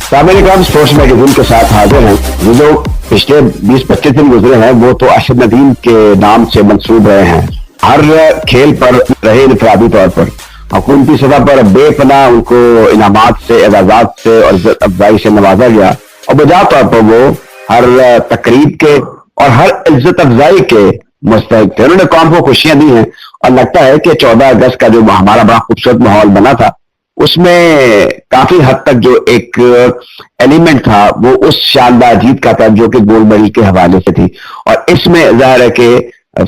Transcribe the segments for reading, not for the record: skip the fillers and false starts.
सामने sports magazine के साथ हाजिर हैं। ये जो पिछले 20-25 दिन गुजरे हैं वो तो अरशद नदीम के नाम से मंसूब रहे हैं। हर खेल पर रहे इनफरादी तौर पर हुकूमती सतह पर बेपनाह उनको इनामात से, एजाजात से और इज्जत अफजाई से नवाजा गया और बजा तौर पर वो हर तकरीब के और हर इज्जत अफजाई के मुस्तहिक थे। उन्होंने कौम को खुशियां दी हैं और लगता है कि 14 अगस्त का जो हमारा बड़ा खूबसूरत माहौल बना था उसमें काफी हद तक जो एक एलिमेंट था वो उस शानदार जीत का था जो कि गोल्ड मेडल के हवाले से थी। और इसमें जाहिर है कि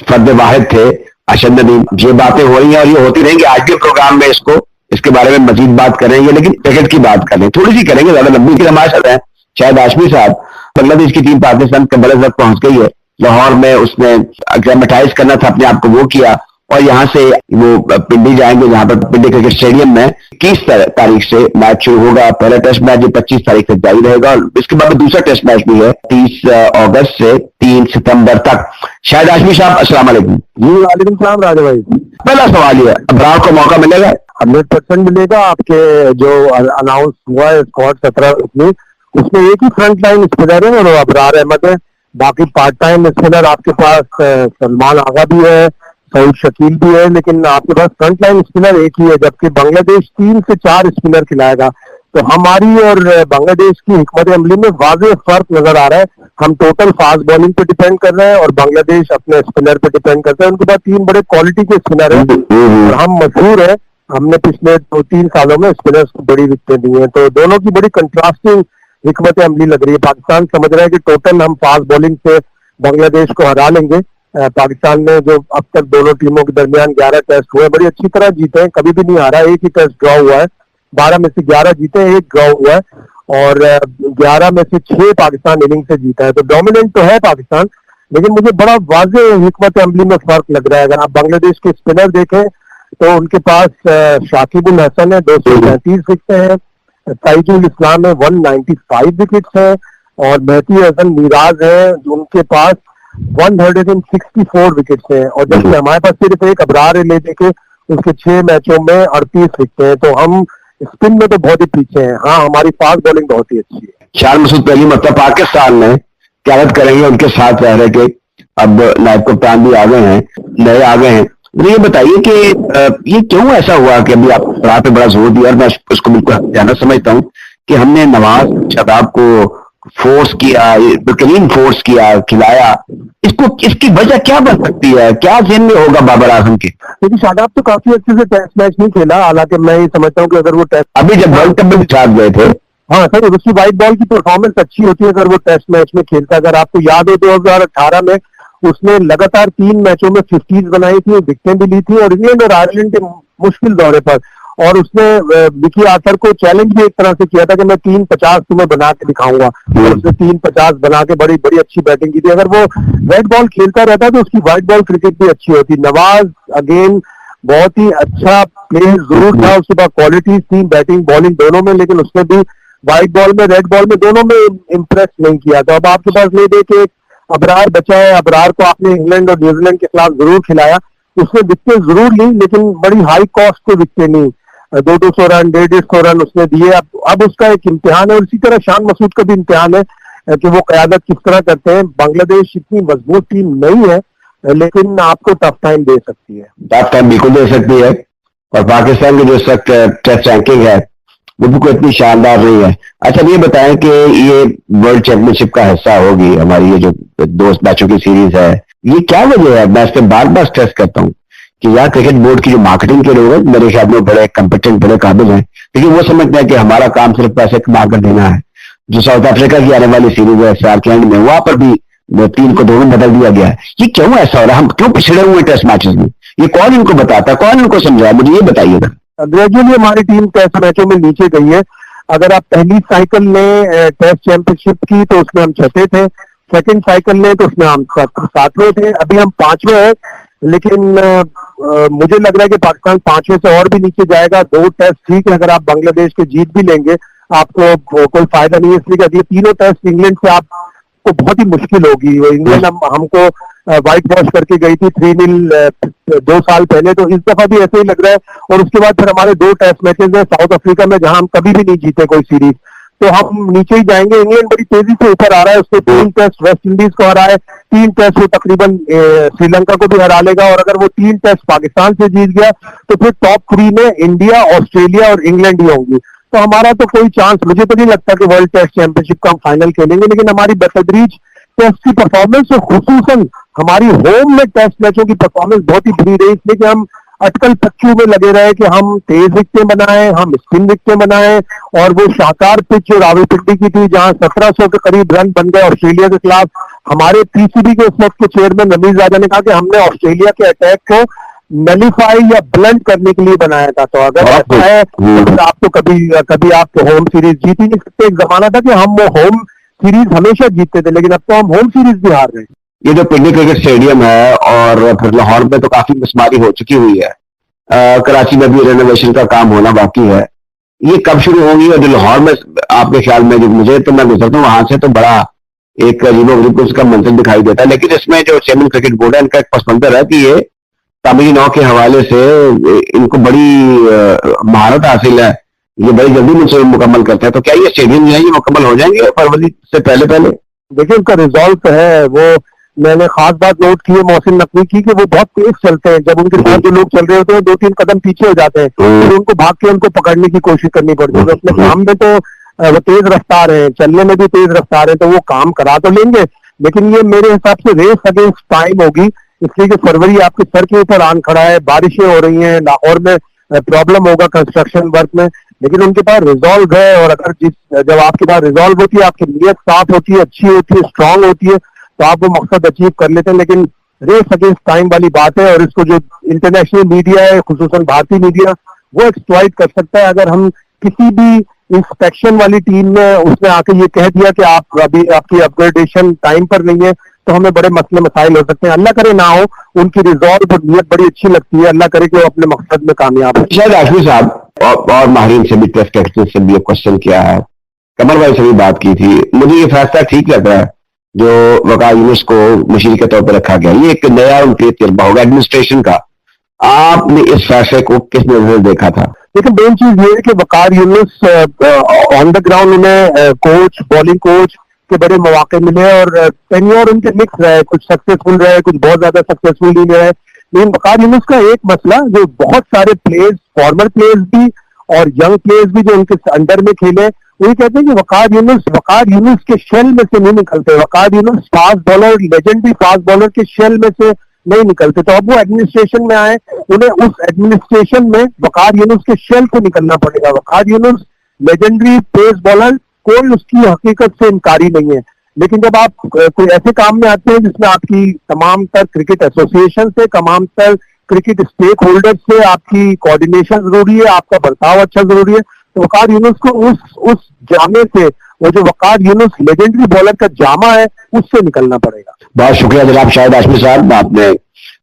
फर्द वाहिद थे अरशद नदीम। ये बातें हो रही हैं और ये होती रहेंगी। आज के प्रोग्राम में इसके बारे में मजीद बात करेंगे, लेकिन क्रिकेट की बात करें, थोड़ी सी करेंगे, ज्यादा लंबी। की हमारे साथ है शाहिद हाशमी साहब। बांग्लादेश की टीम पाकिस्तान के बड़े वक्त पहुंच गई है। लाहौर में उसने एक्लेमेटाइज करना था अपने आप को, वो किया और यहाँ से वो पिंडी जाएंगे, जहां पर पिंडी क्रिकेट स्टेडियम में 21 तारीख से मैच शुरू होगा। पहला टेस्ट मैच जो 25 तारीख तक जारी रहेगा और इसके बाद दूसरा टेस्ट मैच भी है 30 अगस्त से 3 सितंबर तक। शाहिद हाशमी साहब अस्सलाम वालेकुम। जी वालेकुम सलाम राजा भाई। पहला सवाल ये, अब्रार को मौका मिलेगा? 100% मिलेगा। आपके जो अनाउंस हुआ है स्क्वाड 17 में, उसमें एक ही फ्रंट लाइन स्पिनर है और अबरार अहमद है। बाकी पार्ट टाइम स्पिनर आपके पास सलमान आगा भी है, सऊद शकील भी है, लेकिन आपके पास फ्रंट लाइन स्पिनर एक ही है, जबकि बांग्लादेश 3 से 4 स्पिनर खिलाएगा। तो हमारी और बांग्लादेश की हिकमत अमली में वाज़ेह फर्क नजर आ रहा है। हम टोटल फास्ट बॉलिंग पे डिपेंड कर रहे हैं और बांग्लादेश अपने स्पिनर पे डिपेंड करते हैं। उनके पास 3 बड़े क्वालिटी के स्पिनर हैं और हम मशहूर है, हमने पिछले 2-3 सालों में स्पिनर्स को बड़ी विकेटें दी हैं। तो दोनों की बड़ी कंट्रास्टिंग हिकमत अमली लग रही है। पाकिस्तान समझ रहा है कि टोटल हम फास्ट बॉलिंग से बांग्लादेश को हरा लेंगे। पाकिस्तान ने जो अब तक दोनों टीमों के दरमियान 11 टेस्ट हुए, बड़ी अच्छी तरह जीते हैं, कभी भी नहीं हारा। एक ही टेस्ट ड्रॉ हुआ है, 12 में से 11 जीते, एक ड्रॉ हुआ है और 11 में से 6 पाकिस्तान इनिंग से जीता है। तो डोमिनेंट तो है पाकिस्तान, लेकिन मुझे बड़ा वाज़ेह हिकमत अमली में फर्क लग रहा है। अगर आप बांग्लादेश के स्पिनर देखें तो उनके पास शाकिबुल हसन है, 235 विकेट हैं, साइजुल इस्लाम है, 195 विकेट्स हैं और मेहदी हसन मिराज है, उनके पास 164 विकेट्स हैं। और जबकि हमारे पास सिर्फ एक अबरार है, ले देके उसके 6 मैचों में 38 विकेट हैं। तो हम स्पिन में तो बहुत ही पीछे हैं। हाँ, हमारी फास्ट बॉलिंग बहुत ही अच्छी है। शान मसूद पहली मतलब पाकिस्तान में क्यादत करेंगे, उनके साथ रह रहे के अब नायब कप्तान भी आ गए हैं, नए आ गए हैं। मुझे ये बताइए कि ये क्यों ऐसा हुआ कि अभी आप रात पे बड़ा जोर दिया और मैं उसको बिल्कुल जाना समझता हूँ कि हमने नवाज शादाब को फोर्स किया, बेहतरीन फोर्स किया, खिलाया। इसकी वजह क्या बन सकती है? क्या जेन में होगा बाबर आजम के? लेकिन शादाब तो काफी अच्छे से टेस्ट मैच नहीं खेला, हालांकि मैं ये समझता हूँ कि अगर वो टेस्ट अभी जब वर्ल्ड कप में साथ गए थे, हाँ सर, उसकी व्हाइट बॉल की परफॉर्मेंस अच्छी होती है अगर वो टेस्ट मैच में खेलता। अगर आपको याद हो 2018 में उसने लगातार 3 मैचों में 50s बनाई थी, विकेटें भी ली थी और इंग्लैंड और आयरलैंड के मुश्किल दौरे पर। और उसने विकी आर्थर को चैलेंज भी एक तरह से किया था कि मैं 350 तुम्हें बना के दिखाऊंगा और उसने 350 बना के बड़ी बड़ी अच्छी बैटिंग की थी। अगर वो रेड बॉल खेलता रहता तो उसकी व्हाइट बॉल क्रिकेट भी अच्छी होती। नवाज अगेन बहुत ही अच्छा प्लेयर जरूर था, उसके पास क्वालिटीज थी बैटिंग बॉलिंग दोनों में, लेकिन उसने भी व्हाइट बॉल में रेड बॉल में दोनों में इम्प्रेस नहीं किया। तो अब आपके पास ले दे के अबरार बचा है। अबरार को आपने इंग्लैंड और न्यूजीलैंड के खिलाफ जरूर खिलाया, उसने विकेट जरूर ली लेकिन बड़ी हाई कॉस्ट पे विकेट नहीं, 200 रन 150 रन उसने दिए। अब उसका एक इम्तिहान है और इसी तरह शान मसूद का भी इम्तिहान है कि वो क़यादत किस तरह करते हैं। बांग्लादेश इतनी मजबूत टीम नहीं है लेकिन आपको टफ टाइम दे सकती है। टफ टाइम बिल्कुल दे सकती है और पाकिस्तान की जो टेस्ट रैंकिंग है वो भी कोई इतनी शानदार नहीं है। अच्छा ये बताएं कि ये वर्ल्ड चैंपियनशिप का हिस्सा होगी हमारी ये जो 2 मैचों की सीरीज है, ये क्या वजह है? मैं इस पर बार बार स्ट्रेस करता हूँ कि यार क्रिकेट बोर्ड की जो मार्केटिंग के लोग हैं मेरे ख्याल में बड़े कॉम्पिटेंट, बड़े काबिल हैं, लेकिन वो समझते हैं कि हमारा काम सिर्फ पैसे कमा कर देना है। जो साउथ अफ्रीका की आने वाली सीरीज है सार्कलैंड में, वहां पर भी 3 को 2 में बदल दिया गया है। ये क्यों ऐसा हो रहा है? हम क्यों पिछड़े हुए टेस्ट मैचेस में? ये कौन इनको बताता है, कौन इनको समझाया? मुझे ये बताइएगा। ग्रेजुअली हमारी टीम टेस्ट मैचों में नीचे गई है। अगर आप पहली साइकिल में टेस्ट चैंपियनशिप की तो उसमें हम 6थे थे, सेकंड साइकिल में तो उसमें हम 7वें थे, अभी हम 5वें हैं। लेकिन मुझे लग रहा है कि पाकिस्तान 5वें से और भी नीचे जाएगा। 2 टेस्ट ठीक है, अगर आप बांग्लादेश के जीत भी लेंगे आपको कोई फायदा नहीं है, इसलिए अगले 3 टेस्ट इंग्लैंड से आपको बहुत ही मुश्किल होगी। इंग्लैंड हमको व्हाइट वॉश करके गई थी 3-0 2 साल पहले, तो इस दफा भी ऐसे ही लग रहा है। और उसके बाद फिर हमारे 2 टेस्ट मैचेस हैं साउथ अफ्रीका में जहां हम कभी भी नहीं जीते कोई सीरीज, तो हम नीचे ही जाएंगे। इंग्लैंड बड़ी तेजी से ऊपर आ रहा है, उसने 3 टेस्ट वेस्ट इंडीज को हरा है, 3 टेस्ट वो तकरीबन श्रीलंका को भी हरा लेगा, और अगर वो 3 टेस्ट पाकिस्तान से जीत गया तो फिर टॉप 3 में इंडिया, ऑस्ट्रेलिया और इंग्लैंड ही होंगी। तो हमारा तो कोई चांस मुझे तो नहीं लगता कि वर्ल्ड टेस्ट चैंपियनशिप का हम फाइनल खेलेंगे, लेकिन हमारी बतदरीज टेस्ट की परफॉर्मेंस और खुसूसन हमारी होम में टेस्ट मैचों की परफॉर्मेंस बहुत ही बुरी रही, इसलिए कि हम अटकल पच्चू में लगे रहे कि हम तेज विकेटें बनाएं, हम स्पिन विकेटें बनाएं, और वो शानदार पिच जो रावलपिंडी की थी जहां 1700 के करीब रन बन गए ऑस्ट्रेलिया के खिलाफ, हमारे पीसीबी के उस वक्त के चेयरमैन रमीज राजा ने कहा कि हमने ऑस्ट्रेलिया के अटैक को नलीफाई या ब्लंट करने के लिए बनाया था। तो अगर ऐसा है तो फिर आप तो कभी आप होम सीरीज जीत ही नहीं सकते। एक जमाना था कि हम वो होम सीरीज हमेशा जीतते थे, लेकिन अब तो हम होम सीरीज भी हार रहे हैं। ये जो पिंडी क्रिकेट स्टेडियम है और फिर लाहौर में तो काफी मसमारी हो चुकी हुई है, कराची में भी रेनोवेशन का काम होना बाकी है, ये कब शुरू होगी? और जो लाहौर में आपके ख्याल में, जो मुझे तो मैं गुजरता हूँ वहां से तो बड़ा एक अजीबोगरीब उसका मंजर दिखाई देता है, लेकिन इसमें जो चेयरमैन क्रिकेट बोर्ड है इनका एक पस मंजर है कि ये तामीरी नौ के हवाले से इनको बड़ी महारत हासिल है, ये बड़ी जल्दी मुझसे मुकम्मल करते हैं। तो क्या ये स्टेडियम जो है ये मुकम्मल हो जाएंगे फरवरी से पहले? देखिए उनका रिजॉल्व है, वो मैंने खास बात नोट की है मोहसिन नकवी की कि वो बहुत तेज चलते हैं। जब उनके साथ जो लोग चल रहे होते हैं 2-3 कदम पीछे हो जाते हैं, फिर उनको भाग के उनको पकड़ने की कोशिश करनी पड़ती है। तो अपने काम में तो वो तेज रफ्तार है, चलने में भी तेज रफ्तार है, तो वो काम करा तो लेंगे, लेकिन ये मेरे हिसाब से रेस अगेंस्ट टाइम होगी, इसलिए कि फरवरी आपके सर के ऊपर आन खड़ा है, बारिशें हो रही हैं, लाहौर में प्रॉब्लम होगा कंस्ट्रक्शन वर्क में, लेकिन उनके पास रिजॉल्व है। और अगर जब आपके पास रिजॉल्व होती है, आपकी नीयत साफ होती है, अच्छी होती है, स्ट्रांग होती है, तो आप वो मकसद अचीव कर लेते हैं। लेकिन रेस अगेंस्ट टाइम वाली बात है, और इसको जो इंटरनेशनल मीडिया है, खुसूसन भारतीय मीडिया, वो एक्सप्लॉइट कर सकता है। अगर हम किसी भी इंस्पेक्शन वाली टीम में उसने आके ये कह दिया कि आप अभी आपकी अपग्रेडेशन टाइम पर नहीं है, तो हमें बड़े मसले मसाइल हो सकते हैं। अल्लाह करे ना हो, उनकी रिजॉल्व और नीयत बड़ी अच्छी लगती है, अल्लाह करे कि वो अपने मकसद में कामयाब हो। शायद आशमी साहब और माहिरीन से भी, टेस्ट क्रिकेट से भी ये क्वेश्चन किया है, कमर भाई से भी बात की थी, मुझे ये फैसला ठीक लग रहा है जो वकार यूनुस को मुशीर के तौर पर रखा गया। ये एक नया उनके तजर्बा होगा एडमिनिस्ट्रेशन का। आपने इस फैसले को किस नजर से देखा था? लेकिन मेन चीज ये है कि वकार यूनुस ऑन द ग्राउंड उन्हें कोच, बॉलिंग कोच के बड़े मौके मिले, और टेन्योर उनके मिक्स रहे, कुछ सक्सेसफुल रहे, कुछ बहुत ज्यादा सक्सेसफुल नहीं रहे। लेकिन वकार यूनुस का एक मसला, जो बहुत सारे प्लेयर्स, फॉर्मर प्लेयर्स भी और यंग प्लेयर्स भी जो उनके अंडर में खेले, वही कहते हैं कि वकार यूनुस के शेल में से नहीं निकलते। Waqar Younis fast bowler, legendary fast bowler के शेल में से नहीं निकलते। तो अब वो एडमिनिस्ट्रेशन में आए, उन्हें उस एडमिनिस्ट्रेशन में वकार यूनुस के शेल से निकलना पड़ेगा। वकार यूनुस लेजेंडरी पेस बॉलर, कोई उसकी हकीकत से इनकारी नहीं है, लेकिन जब आप कोई ऐसे काम में आते हैं जिसमें आपकी तमाम तर क्रिकेट एसोसिएशन से, तमाम तर क्रिकेट स्टेक होल्डर से आपकी कोऑर्डिनेशन जरूरी है, आपका बर्ताव अच्छा जरूरी है, तो वकार यूनुस को उस जामे से, वो जो वकार यूनुस लेजेंडरी बॉलर का जामा है, उससे निकलना पड़ेगा। बहुत शुक्रिया जनाब शाहिद हाशमी साहब, आपने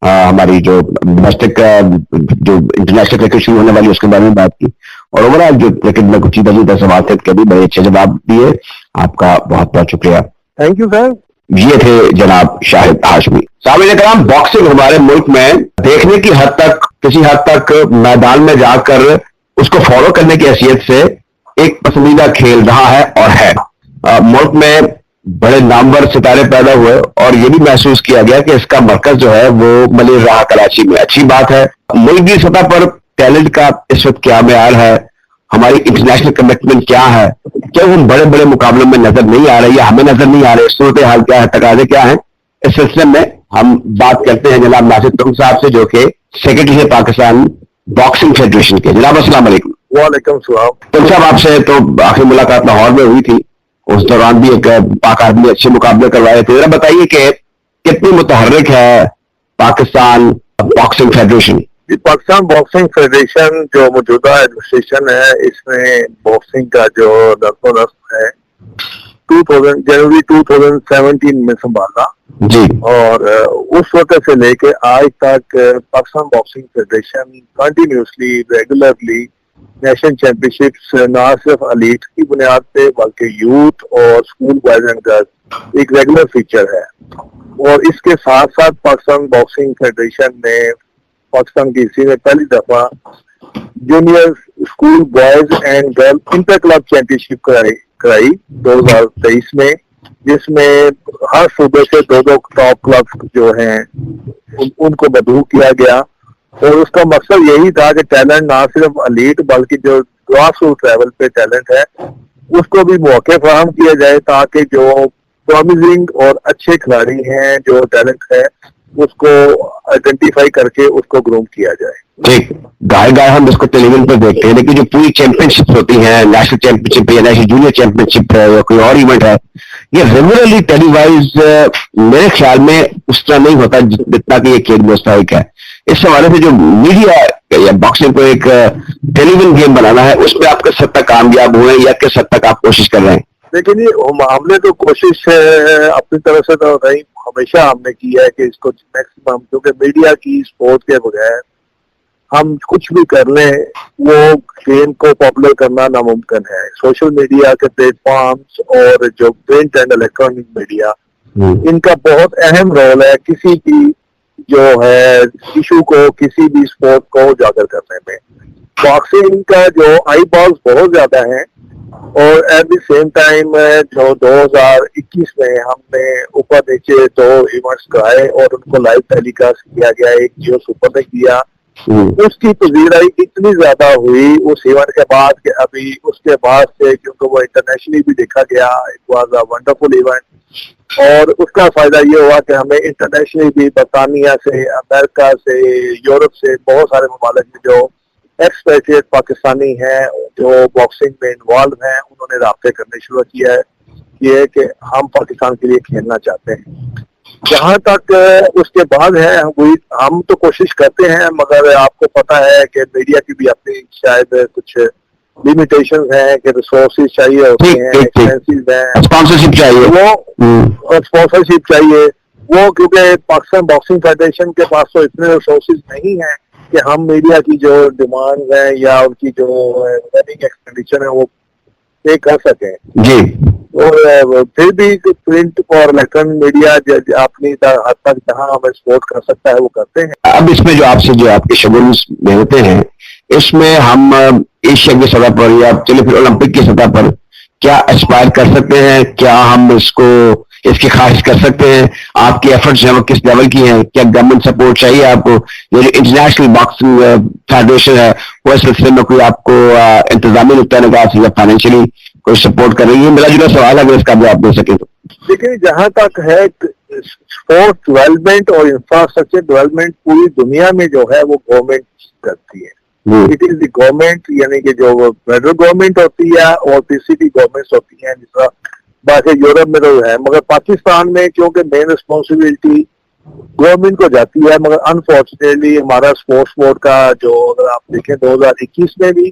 हमारी जो डोमेस्टिक जो इंटरनेशनल क्रिकेट शुरू होने वाली उसके बारे में बात की, और ओवरऑल जो क्रिकेट में कुछ चीजें सवाल थे के भी बड़े अच्छे जवाब दिए। आपका बहुत बहुत शुक्रिया। Thank you sir. ये थे जनाब शाहिद हाशमी। सामने कराम, बॉक्सिंग हमारे मुल्क में देखने की हद तक, किसी हद तक मैदान में जाकर उसको फॉलो करने की हैसियत से एक पसंदीदा खेल रहा है और है। मुल्क में बड़े नामवर सितारे पैदा हुए और ये भी महसूस किया गया कि इसका मरकज जो है वो मलिर रहा कराची में। अच्छी बात है। मुल्क की सतह पर टैलेंट का इस वक्त क्या म्यार है, हमारी इंटरनेशनल कमिटमेंट क्या है, क्या हम बड़े बड़े मुकाबलों में नजर नहीं आ रहे या हमें नजर नहीं आ रहे, सूरत हाल क्या है, तकाजे क्या है, इस सिलसिले में हम बात करते हैं जनाब नासिर तुर्क साहब से, जो कि सेक्रेटरी है पाकिस्तान बॉक्सिंग फेडरेशन के। जनाब अस्सलाम वालेकुम। वालेकुम सलाम। तुर्क साहब, आपसे तो आखिरी मुलाकात लाहौर में हुई थी, उस दौरान भी एक पाक आदमी अच्छे मुकाबले करवाए थे। जरा बताइए कि कितनी मुतहर्रिक है Pakistan boxing federation? Pakistan boxing federation जो मौजूदा एडमिनिस्ट्रेशन है, इसमें बॉक्सिंग का जो दस्तोरस्त है जनवरी 2017 में संभाला जी, और उस वक्त से लेके आज तक Pakistan boxing federation continuously, regularly national championships ना सिर्फ एलीट की बुनियाद पे बल्कि यूथ और स्कूल बॉयज एंड गर्ल्स एक रेगुलर फीचर है। और इसके साथ साथ पाकिस्तान बॉक्सिंग फेडरेशन ने पाकिस्तान की हिस्ट्री में पहली दफा junior school boys and girl inter club championship कराई 2023 में, जिसमें हर सूबे से दो टॉप क्लब्स जो हैं उनको मदऊ किया गया। और उसका मकसद यही था कि टैलेंट ना सिर्फ एलीट बल्कि जो ग्रास रूट लेवल पे टैलेंट है उसको भी मौके फराहम किया जाए, ताकि जो प्रॉमिसिंग और अच्छे खिलाड़ी हैं, जो टैलेंट है, उसको आइडेंटिफाई करके उसको ग्रूम किया जाए। ठीक, गाय गाय हम इसको टेलीविजन पर देखते हैं, लेकिन जो पूरी चैंपियनशिप होती है, नेशनल चैंपियनशिप या नेशनल जूनियर चैंपियनशिप है या कोई और इवेंट है, ये रेगुलरली टेलीवाइज मेरे ख्याल में उस तरह नहीं होता जितना कि ये खेल मुस्तहिक है। इस हवाले से जो मीडिया या बॉक्सिंग को एक टेलीविजन गेम बनाना है, उसमें आप किस हद तक कामयाब हुए या किस हद तक आप कोशिश कर रहे हैं? लेकिन ये हमने तो कोशिश अपनी तरफ से तो नहीं, हमेशा हमने की है कि इसको मैक्सिमम, क्योंकि मीडिया की स्पोर्ट के बगैर हम कुछ भी कर लें वो गेम को पॉपुलर करना नामुमकिन है। सोशल मीडिया के प्लेटफॉर्म्स और जो प्रिंट एंड इलेक्ट्रॉनिक मीडिया, इनका बहुत अहम रोल है किसी भी जो है इशू को, किसी भी स्पोर्ट को उजागर करने में। बॉक्सिंग का जो आई बॉल्स बहुत ज्यादा है, और एट द सेम टाइम जो 2021 में हमने ऊपर नीचे 2 इवेंट्स कराए और उनको लाइव टेलीकास्ट किया गया, एक जियो सुपर ने किया, उसकी पजीराई इतनी ज्यादा हुई उस इवेंट के बाद कि अभी उसके बाद से, क्योंकि वो इंटरनेशनली भी देखा गया, it was a wonderful event, और उसका फायदा ये हुआ कि हमें इंटरनेशनली भी बरतानिया से, अमेरिका से, यूरोप से, बहुत सारे ममालिक में जो एक्सपेट्रिएट पाकिस्तानी हैं जो बॉक्सिंग में इन्वॉल्व हैं, उन्होंने राब्ते करने शुरू किया है ये कि हम पाकिस्तान के लिए खेलना चाहते हैं। जहां तक उसके बाद है, हम तो कोशिश करते हैं, मगर आपको पता है कि मीडिया की भी अपनी शायद कुछ लिमिटेशंस हैं कि रिसोर्सेज चाहिए होते हैं, एक्सपेंसेस हैं, स्पॉन्सरशिप चाहिए, वो स्पॉन्सरशिप चाहिए वो, क्योंकि पाकिस्तान बॉक्सिंग फेडरेशन के पास तो इतने रिसोर्सेज नहीं है कि हम मीडिया की जो डिमांड है या उनकी जो रनिंग एक्सपेंडिचर है वो पे कर सकें जी। और फिर भी प्रिंट और इलेक्ट्रॉनिक मीडिया अपनी हद तक जहां हमें सपोर्ट कर सकता है वो करते हैं। अब इसमें जो आपसे जो आपके शेड्यूल्स में होते हैं, इसमें हम एशिया की सतह पर या चलिए फिर ओलंपिक की सतह पर क्या एस्पायर कर सकते हैं? क्या हम इसकी ख्वाहिश कर सकते हैं? आपकी एफर्ट्स हैं वो किस लेवल की हैं? क्या गवर्नमेंट सपोर्ट चाहिए आपको? ये जो इंटरनेशनल बॉक्सिंग फेडरेशन है वो इस सिलसिले में कोई आपको इंतजामी नुक्ता निगाह से या फाइनेंशियली कोई सपोर्ट कर रही है? मेरा जुड़ा सवाल है, अगर इसका जवाब दे सके तो। देखिए, जहां तक है स्पोर्ट डेवलपमेंट और इंफ्रास्ट्रक्चर डेवलपमेंट पूरी दुनिया में जो है वो गवर्नमेंट करती है। इट इज द गवर्नमेंट, यानी कि जो फेडरल गवर्नमेंट होती है और पीसीटी गवर्नमेंट होती है, जिस तरह बाकी यूरोप में तो है, मगर पाकिस्तान में क्योंकि मेन रिस्पॉन्सिबिलिटी गवर्नमेंट को जाती है। मगर अनफॉर्चुनेटली हमारा स्पोर्ट्स बोर्ड का जो, अगर आप देखें 2021 में भी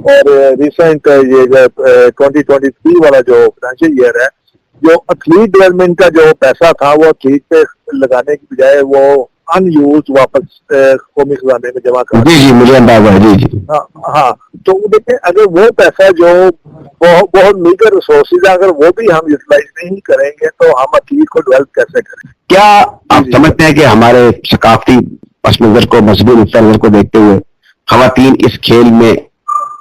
और रिसेंट ये 2023 वाला जो फाइनेंशियल ईयर है, जो एथलीट डेवलपमेंट का जो पैसा था वो एथलीट पे लगाने की बजाय वो अनयूज वापस कौमी खजाने में जमा कर। जी, मुझे अंदाजा है। जी। हाँ, तो देखिए, अगर वो पैसा जो बहुत मीगर रिसोर्सेज है, अगर वो भी हम यूटिलाइज नहीं करेंगे तो हम एथलीट को डेवलप कैसे करें? क्या आप समझते हैं कि हमारे सकाफती पस मंजर को, मजहबी नुक्ता नजर को देखते हुए खवातीन इस खेल में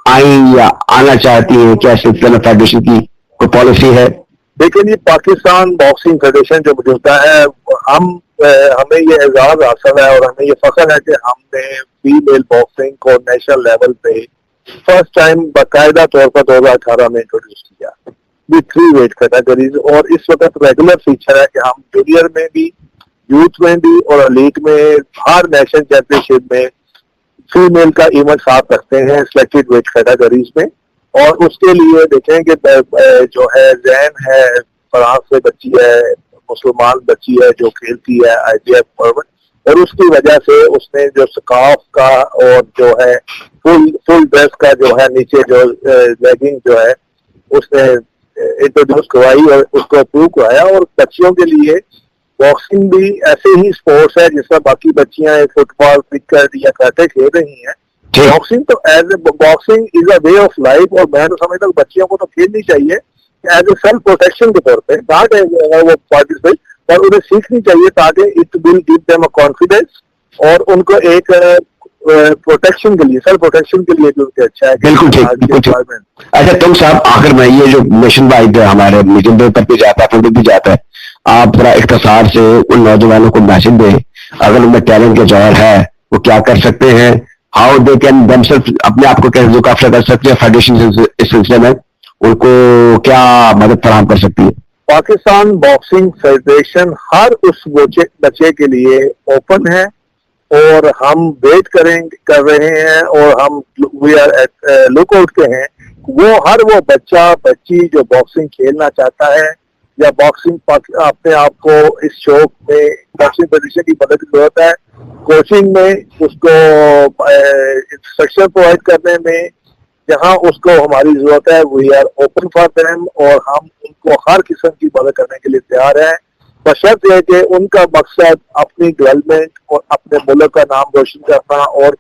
आई या आना चाहती है? क्या सिलसिला फेडरेशन की कोई पॉलिसी है? लेकिन ये पाकिस्तान बॉक्सिंग फेडरेशन जो मौजूदा है, हमें ये एजाज हासिल है और हमें ये फख्र है कि हमने फीमेल बॉक्सिंग को नेशनल लेवल पे फर्स्ट टाइम बाकायदा तौर पर 2018 में इंट्रोड्यूस किया विद 3 वेट कैटेगरीज। और इस वक्त रेगुलर फीचर है कि हम जूनियर में भी, यूथ में भी और एलीट में हर नेशनल चैंपियनशिप में फीमेल का इवेंट साथ रखते हैं सिलेक्टेड वेट कैटेगरीज में। और उसके लिए देखें कि जो है जैन है, फ्रांस से बच्ची है, मुसलमान बच्ची है जो खेलती है ITF फॉर्मेट, और उसकी वजह से उसने जो स्कार्फ का और जो है फुल ड्रेस का जो है नीचे जो लेगिंग जो है उसने इंट्रोड्यूस करवाई और उसको अप्रूव कराया। और बच्चियों के लिए बॉक्सिंग भी ऐसे ही स्पोर्ट्स है जिसमें बाकी बच्चियां फुटबॉल, क्रिकेट या कराटे खेल रही हैं। बॉक्सिंग तो boxing is a way of life, और मैं तो समझता हूँ बच्चियों को तो खेलनी चाहिए एज ए सेल्फ प्रोटेक्शन के तौर पे, ताकि वो पार्टिसिपेट, पर उन्हें सीखनी चाहिए ताकि it will give them a confidence और उनको एक प्रोटेक्शन के लिए, सेल्फ प्रोटेक्शन के लिए भी उनके अच्छा है। बिल्कुल ठीक, बिल्कुल ठीक। अच्छा तुम साहब, आखिर में ये जो नेशन वाइड हमारे मीडियम पेपर पे जाता है, फोटो भी जाता है, आप जरा इख्तिसार से उन नौजवानों को मैसेज दें, अगर उनमें टैलेंट के जौहर है वो क्या कर सकते हैं, हाउ दे कैन देमसेल्फ, अपने आप को कैसे मुकाफला कर सकते हैं, फेडरेशन इस सिलसिले में उनको क्या मदद फराहम कर सकती है? पाकिस्तान बॉक्सिंग फेडरेशन हर उस बच्चे के लिए ओपन है और हम वेट कर रहे हैं और हम वी आर लुक आउट के हैं। वो बच्चा बच्ची जो बॉक्सिंग खेलना चाहता है या बॉक्सिंग अपने आप को इस शौक में बॉक्सिंग फेडरेशन की मदद की जरूरत है, कोचिंग में उसको इंस्ट्रक्शन प्रोवाइड करने में जहां उसको हमारी जरूरत है, we are open for them और हम उनको हर किस्म की मदद करने के लिए तैयार हैं, बशर्त है कि उनका मकसद अपनी डेवलपमेंट और अपने मुल्क का नाम रोशन करना और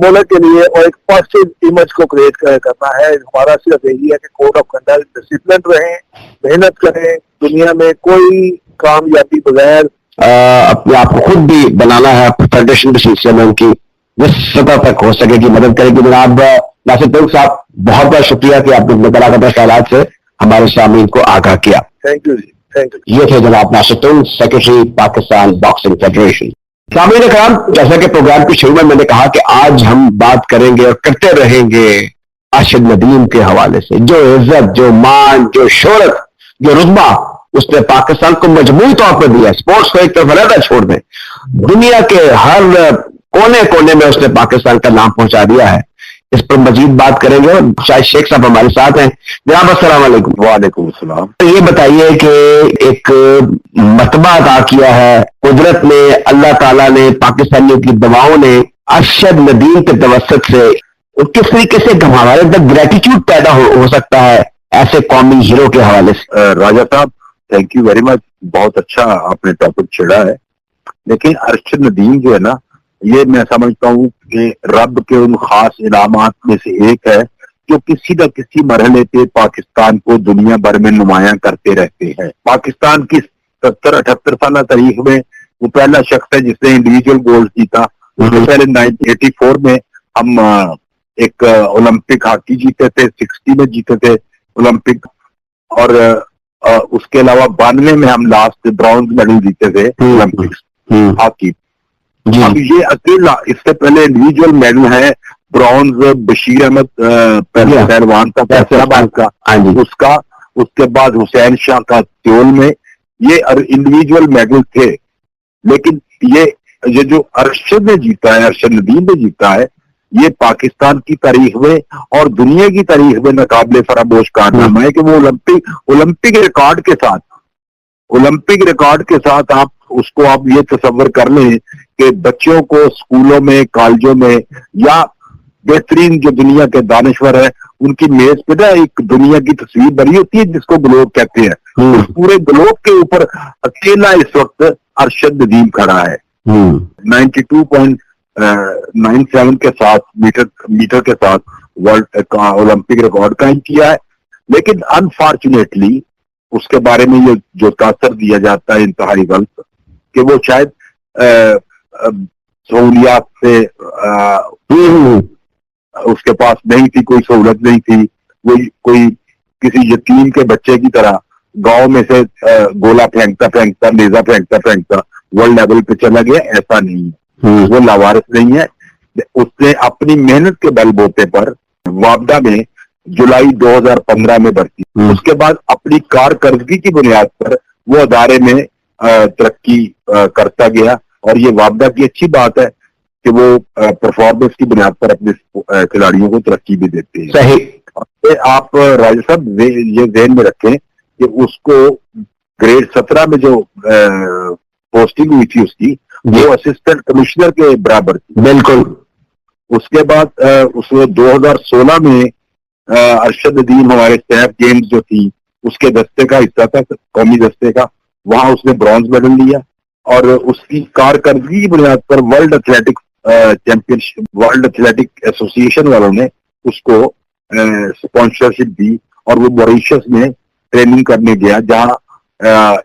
मुल्क के लिए और एक पॉजिटिव इमेज को क्रिएट करना है। हमारा सिर्फ यही है कि कोड ऑफ कंडक्ट डिसिप्लिन रहें, मेहनत करें, दुनिया में कोई कामयाबी बगैर अपने आप को खुद भी बनाना है, फेडरेशन के सिलसिले में उनकी जिस सतह तक हो सके की मदद करेगी। जनाब नासिर तुगलक साहब, बहुत बहुत शुक्रिया कि आपने अपने कलाकता ख्यालात से हमारे सामीन को आगाह किया। थैंक यू जी, थैंक यू। ये थे जनाब Nasir Tughlaq, secretary Pakistan boxing federation. सामीन कराम, जैसा कि प्रोग्राम की शुरू में मैंने कहा कि आज हम बात करेंगे और करते रहेंगे अरशद नदीम के हवाले से, जो इज्जत, जो मान, जो शोहरत, जो रुतबा उसने पाकिस्तान को मजबूरी तौर पर दिया, स्पोर्ट्स को एक तरफ अलग छोड़ दें, दुनिया के हर कोने कोने में उसने पाकिस्तान का नाम पहुंचा दिया है। इस पर मजीद बात करेंगे और शायद शेख साहब हमारे साथ हैं। जनाब अस्सलाम वालेकुम। वालेकुम सलाम। तो ये बताइए कि एक मर्तबा अदा किया है कुदरत ने, अल्लाह ताला ने, पाकिस्तानियों की दवाओं ने अरशद नदीम के तवस्सुत से किस तरीके से हमारे अंदर ग्रेटिट्यूड पैदा हो सकता है ऐसे कौमी हीरो के हवाले से? राजा साहब, थैंक यू वेरी मच, बहुत अच्छा आपने टॉपिक छेड़ा है। लेकिन अरशद नदीम जो है ना, ये मैं समझता हूँ कि रब के उन खास इनामात में से एक है जो किसी न किसी मरहले पे पाकिस्तान को दुनिया भर में नुमायां करते रहते हैं। पाकिस्तान की 70-78 साल तारीख में वो पहला शख्स है जिसने इंडिविजुअल गोल्ड जीता। उससे पहले 1984 में हम एक ओलंपिक हॉकी जीते थे, 60 में जीते थे ओलंपिक, और उसके अलावा 92 में हम लास्ट ब्रॉन्ज मेडल जीते थे ओलंपिक्स हॉकी। अब ये अकेला, इससे पहले इंडिविजुअल मेडल है ब्रॉन्ज बशीर अहमद पहलवान का फैसलाबाद का, उसका, उसके बाद हुसैन शाह का त्योल में, ये इंडिविजुअल मेडल थे। लेकिन ये जो अरशद ने जीता है, अरशद नदीम ने जीता है, ये पाकिस्तान की तारीख में और दुनिया की तारीख में नाकाबिले फरामोश कारनामा है कि वो ओलंपिक रिकॉर्ड के साथ आप उसको आप ये तस्वर कर लें कि बच्चों को स्कूलों में, कॉलेजों में या बेहतरीन जो दुनिया के दानिश्वर है उनकी मेज पे ना एक दुनिया की तस्वीर बनी होती है जिसको ग्लोब कहते हैं। उस पूरे ग्लोब के ऊपर अकेला इस वक्त अरशद नदीम खड़ा है। 92.97 के साथ मीटर के साथ वर्ल्ड का ओलंपिक रिकॉर्ड कायम किया है। लेकिन अनफॉर्चुनेटली उसके बारे में ये जो तासर दिया जाता है इंतहाई गलत, कि वो शायद सहूलियात से उसके पास नहीं थी, कोई सहूलत नहीं थी, वो कोई किसी यतीम के बच्चे की तरह गांव में से गोला फेंकता नेजा फेंकता वर्ल्ड लेवल पे चला गया, ऐसा नहीं है। वो लावारिस नहीं है। उसने अपनी मेहनत के बलबूते पर वापडा में जुलाई 2015 में भर्ती, उसके बाद अपनी कारकर्दगी की बुनियाद पर वो अदारे में तरक्की करता गया। और ये वापडा की अच्छी बात है कि वो परफॉर्मेंस की बुनियाद पर अपने खिलाड़ियों को तरक्की भी देते हैं। सही। आप राजा साहब ये ध्यान में रखें कि उसको ग्रेड 17 में जो पोस्टिंग हुई थी उसकी, वो असिस्टेंट कमिश्नर के बराबर थी। बिल्कुल। उसके बाद उसने 2016 में अरशद नदीम हमारे सैफ गेम्स जो थी उसके दस्ते का हिस्सा था, कौमी दस्ते का, वहां उसने ब्रॉन्ज मेडल लिया। और उसकी कारकर्दगी की बुनियाद पर world athletic championship, world athletic association वालों ने उसको स्पॉन्सरशिप दी और वो मॉरिशस में ट्रेनिंग करने गया, जहां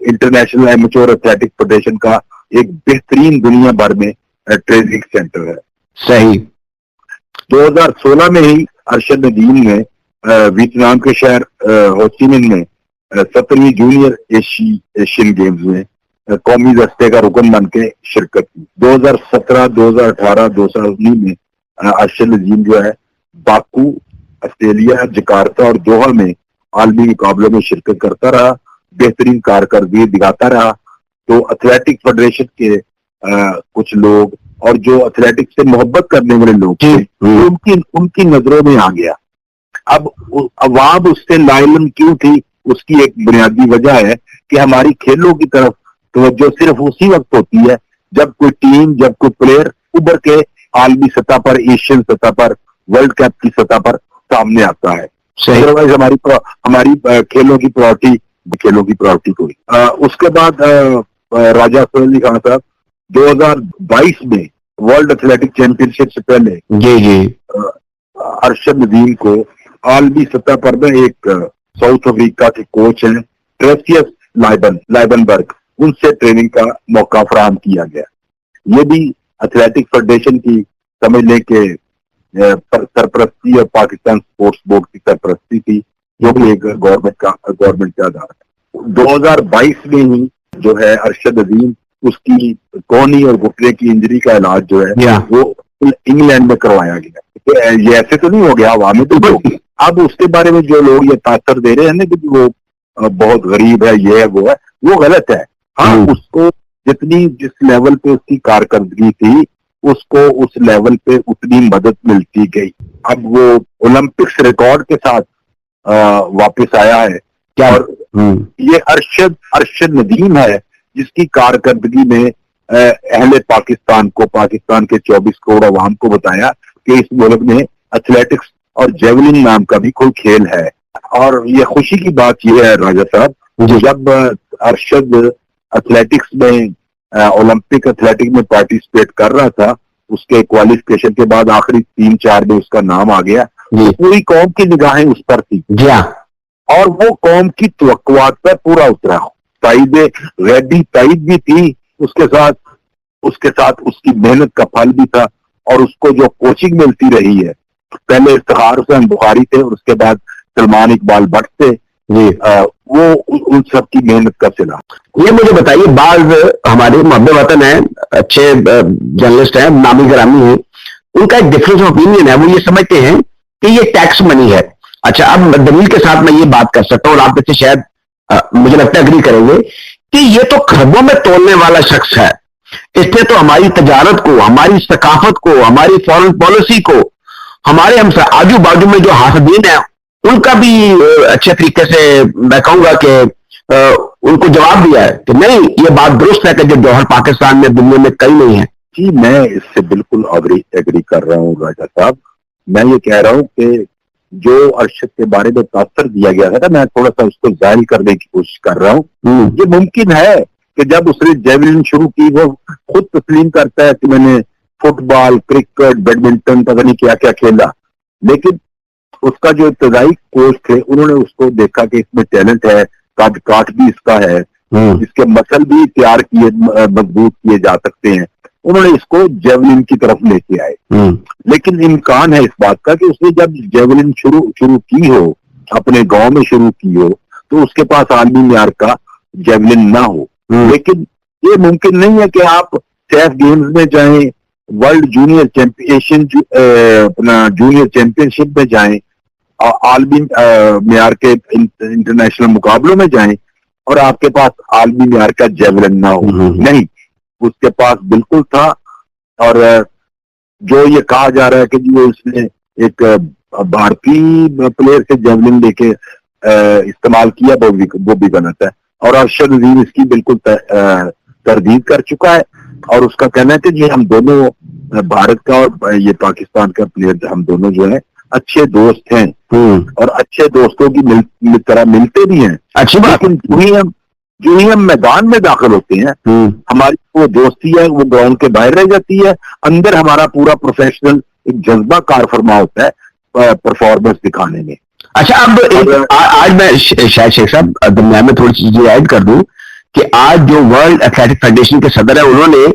इंटरनेशनल एमेच्योर एथलेटिक फेडरेशन का एक बेहतरीन दुनिया भर में ट्रेनिंग सेंटर है। सही। 2016 में ही अरशद नदीम ने वियतनाम के शहर होचिमिन में 17वीं जूनियर एशियन गेम्स में कौमी दस्ते का रुकन बन के शिरकत की। 2017, 2018, 2019 में अरशद नदीम जो है बाकू, ऑस्ट्रेलिया, जकार्ता और दोहा में आलमी मुकाबलों में शिरकत करता रहा, बेहतरीन कारकर्दगी दिखाता रहा। तो एथलेटिक फेडरेशन के कुछ लोग और जो एथलेटिक्स से मोहब्बत करने वाले लोग थे उनकी नजरों में आ गया। अब अवाम उससे लाइलन क्यों थी, उसकी एक बुनियादी वजह है कि हमारी खेलों की तरफ तवज्जो सिर्फ उसी वक्त होती है जब कोई टीम, जब कोई प्लेयर उभर के आलमी सतह पर, एशियन सतह पर, वर्ल्ड कप की सतह पर सामने आता है। अदरवाइज हमारी खेलों की प्रायोरिटी कोई। उसके बाद राजा सोहेल अली खान साहब 2022 में वर्ल्ड एथलेटिक चैंपियनशिप से पहले जी अरशद नदीम को आलमी सतह पर में एक साउथ अफ्रीका के कोच हैं ट्रेसियस लाइबनबर्ग, उनसे ट्रेनिंग का मौका फराहम किया गया। ये भी एथलेटिक फेडरेशन की समझ लें कि सरपरस्ती और पाकिस्तान स्पोर्ट्स बोर्ड की सरपरस्ती थी, जो भी एक गवर्नमेंट का आधार है। 2022 में ही जो है अरशद नदीम उसकी कोहनी और घुटने की इंजरी का इलाज जो है वो इंग्लैंड में करवाया गया। ये ऐसे तो नहीं हो गया हवा में, तो अब उसके बारे में जो लोग ये तासर दे रहे हैं ना कि वो बहुत गरीब है, ये है, वो गलत है। हाँ, उसको जिस लेवल पे उसकी कारकर्दगी थी उसको उस लेवल पे उतनी मदद मिलती गई। अब वो ओलंपिक्स रिकॉर्ड के साथ वापस आया है क्या? और ये अरशद नदीम है जिसकी कारकर्दगी ने अहले पाकिस्तान को, पाकिस्तान के 24 करोड़ अवाम को बताया कि इस मुल्क में एथलेटिक्स और जेवलिन नाम का भी कोई खेल है। और ये खुशी की बात यह है राजा साहब, जब अरशद एथलेटिक्स में ओलंपिक एथलेटिक में पार्टिसिपेट कर रहा था, उसके क्वालिफिकेशन के बाद आखिरी 3-4 में उसका नाम आ गया, तो पूरी कौम की निगाहें उस पर थी और वो कौम की तवक्कुआत पर पूरा उतरा। ताईद भी थी, उसके साथ उसकी मेहनत का फल भी था और उसको जो कोचिंग मिलती रही है, पहले इफ्तिखार हुसैन बुखारी थे और उसके बाद सलमान इकबाल भट्ट थे, वो उन सब की मेहनत का सिला। ये मुझे बताइए, बाज हमारे मुहब्बे वतन है, अच्छे जर्नलिस्ट हैं, नामी ग्रामी हैं, उनका एक डिफरेंस ऑफ ओपिनियन है, वो ये समझते हैं कि ये टैक्स मनी है। अच्छा, अब दलील के साथ मैं ये बात कर सकता हूँ और आप इससे शायद मुझे लगता है एग्री करेंगे कि ये तो खरबों में तोलने वाला शख्स है। इसने तो हमारी तजारत को, हमारी सकाफत को, हमारी फॉरेन पॉलिसी को, हमारे हम आजू बाजू में जो हासदीन है उनका भी अच्छे तरीके से मैं कहूंगा कि उनको जवाब दिया है कि नहीं, ये बात दुरुस्त है कि जो जौहर पाकिस्तान में दुनिया में कहीं नहीं है। जी, मैं इससे बिल्कुल एग्री कर रहा हूँ राजा साहब। मैं ये कह रहा हूँ कि जो अरशद के बारे में तासर दिया गया है ना, मैं थोड़ा सा उसको जाहिर करने की कोशिश कर रहा हूँ। ये मुमकिन है कि जब उसने जेवलिन शुरू की, वो खुद तस्लीम करता है कि मैंने फुटबॉल, क्रिकेट, बैडमिंटन, पता नहीं क्या क्या खेला, लेकिन उसका जो इब्तदाई कोच थे उन्होंने उसको देखा कि इसमें टैलेंट है, काट भी इसका है, इसके मसल भी तैयार किए, मजबूत किए जा सकते हैं। उन्होंने इसको जेवलिन की तरफ लेके आए। लेकिन इम्कान है इस बात का कि उसने जब जेवलिन शुरू की हो, अपने गांव में शुरू की हो, तो उसके पास आलमी मियार का जेवलिन ना हो। लेकिन ये मुमकिन नहीं है कि आप चेस गेम्स में जाएं, वर्ल्ड जूनियर चैंपियनशिप में जाएं, आलमी मियार के इंटरनेशनल मुकाबलों में जाएं और आपके पास आलमी मियार का जेवलिन ना हो। नहीं, उसके पास बिल्कुल था। और जो ये कहा जा रहा है कि जो उसने एक भारतीय प्लेयर से जेवलिन लेके इस्तेमाल किया, वो भी गलत है। और अरशद नदीम इसकी बिल्कुल तरदीद कर चुका है और उसका कहना है कि ये हम दोनों, भारत का और ये पाकिस्तान का प्लेयर, हम दोनों जो है अच्छे दोस्त हैं और अच्छे दोस्तों की तरह मिलते भी हैं। अच्छी बात। लेकिन जो ही हम मैदान में दाखिल होते हैं, हमारी वो दोस्ती है वो ग्राउंड के बाहर रह जाती है। अंदर हमारा पूरा प्रोफेशनल एक जज्बा कार फरमा होता है परफॉर्मेंस दिखाने में। अच्छा, अब आज मैं शायद शेख साहब दरमियान में थोड़ी चीजें ऐड कर दूं कि आज जो वर्ल्ड एथलेटिक फेडरेशन के सदर है, उन्होंने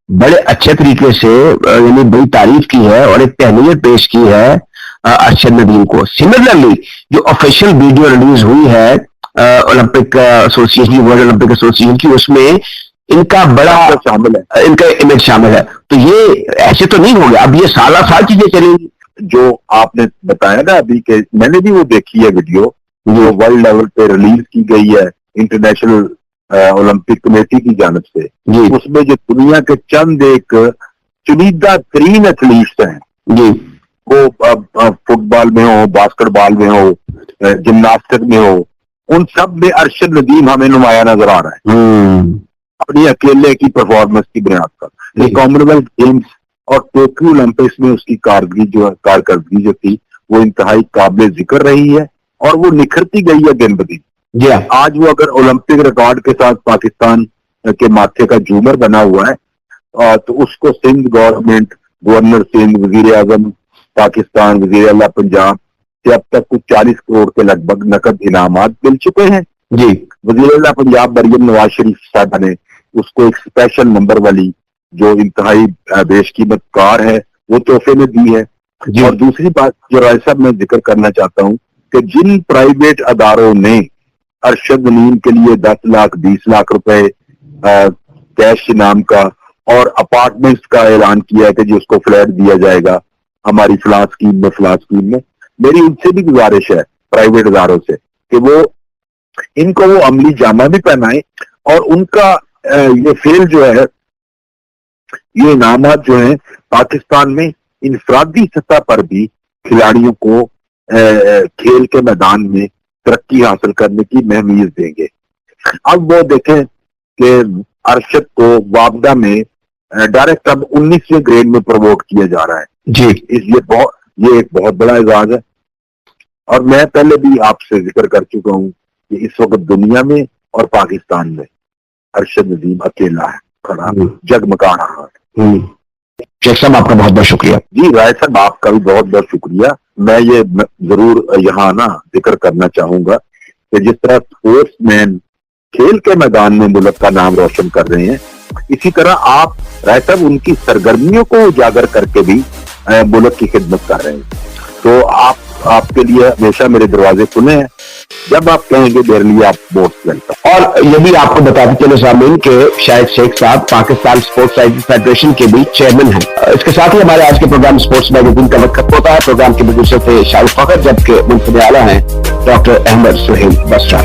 बड़े अच्छे तरीके से यानी बड़ी तारीफ की है और एक तहनीत पेश की है अरशद नदीम को। सिमिलरली जो ऑफिशियल वीडियो रिलीज हुई है Olympic association, world Olympic association की, उसमें इनका बड़ा शामिल है, इनका इमेज शामिल है। तो ये ऐसे तो नहीं हो गया, अब ये साल चीजें चलेंगी। जो आपने बताया ना अभी के, मैंने भी वो देखी है वीडियो जो वर्ल्ड लेवल पे रिलीज की गई है इंटरनेशनल ओलंपिक कमेटी की जानब से। उसमें जो दुनिया के चंद एक चुनिंदा तरीन एथलीट्स हैं जी, वो फुटबॉल में हो, बास्केटबॉल में हो, जिम्नास्टिक में हो, उन सब में अरशद नदीम हमें नुमाया नजर आ रहा है अपनी अकेले की परफॉर्मेंस की बुनियाद पर। कॉमनवेल्थ गेम्स और टोक्यो ओलंपिक्स में उसकी कारकर्दगी जो थी वो इंतहाई काबिल जिक्र रही है और वो निखरती गई है दिन ब दिन। आज वो अगर ओलंपिक रिकॉर्ड के साथ पाकिस्तान के माथे का झूमर बना हुआ है तो उसको सिंध गवर्नमेंट, गवर्नर सिंध, वजीर आजम पाकिस्तान, वजीर आला पंजाब से अब तक कुछ 40 करोड़ के लगभग नकद इनामात मिल चुके हैं जी। वजीर आला पंजाब मरियम नवाज शरीफ साहब ने उसको एक स्पेशल नंबर वाली जो इंतहाई बेशकीमत कार है वो तोहफे में दी है। और दूसरी बात जो राय साहब मैं जिक्र करना चाहता हूं कि जिन प्राइवेट अदारों ने अरशद नदीम के लिए 10 लाख 20 लाख रुपए कैश इनाम का और अपार्टमेंट्स का ऐलान किया है कि जी उसको फ्लैट दिया जाएगा हमारी फलां स्कीम में, मेरी उनसे भी गुजारिश है प्राइवेट अदारों से कि वो इनको वो अमली जामा भी पहनाए और उनका ये फेल जो है, ये इनामात जो है पाकिस्तान में इंफरादी सतह पर भी खिलाड़ियों को खेल के मैदान में तरक्की हासिल करने की महमीज देंगे। अब वो देखें कि अरशद को वापदा में डायरेक्ट अब 19वें ग्रेड में प्रमोट किया जा रहा है जी। ये एक बहुत बड़ा एजाज है और मैं पहले भी आपसे जिक्र कर चुका हूं कि इस वक्त दुनिया में और पाकिस्तान में अरशद नदीम अकेला है, खड़ा जगमगा रहा है। शेख साहब आपका बहुत बहुत शुक्रिया। जी राय साहब आपका भी बहुत बहुत शुक्रिया। मैं ये जरूर यहाँ ना जिक्र करना चाहूंगा कि जिस तरह स्पोर्ट्समैन खेल के मैदान में मुल्क का नाम रोशन कर रहे हैं, इसी तरह आप राय साहब उनकी सरगर्मियों को उजागर करके भी मुल्क की खिदमत कर रहे हैं। तो आपके लिए हमेशा मेरे दरवाजे खुले हैं, जब आप कहेंगे मेरे लिए आप मोस्ट वेलकम। और ये भी आपको बताते चलो सामीन के शायद शेख साहब पाकिस्तान स्पोर्ट्स फेडरेशन के भी चेयरमैन हैं। इसके साथ ही हमारे आज के प्रोग्राम स्पोर्ट्स मैगजीन का वक्त खत्म होता है। प्रोग्राम के प्रोड्यूसर थे शाहरुख फखर, जबकि मुंसद आला हैं डॉक्टर अहमद सुहेल बसरा।